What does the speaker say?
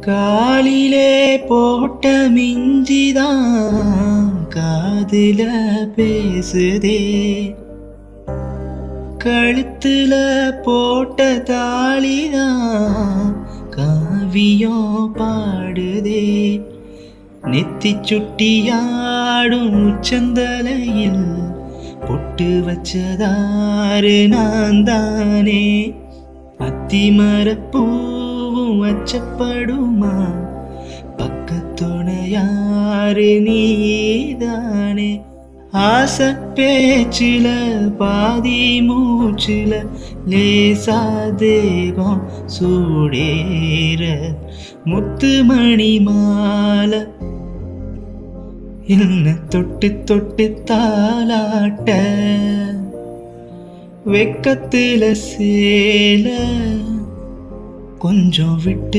காலிலே போட்ட மிஞ்சிதான் காதுல பேசுதே, கழுத்துல போட்ட தாலிதான் காவியம் பாடுதே. நெத்தி சுட்டியாடும் உச்சந்தலையில் பொட்டு வச்சதாறு நான் தானே. அத்தி மரப்பூவும் அச்சப்படுமா, பக்கத்துண யாரு நீதானே. ஆசை பேச்சில பாதி மூச்சில லேசா தேகம் சூடேற, முத்து மணி மாலை என்ன தொட்டு தொட்டு தாலாட்ட, வெக்கத்துல சேல கொஞ்சம் விட்டு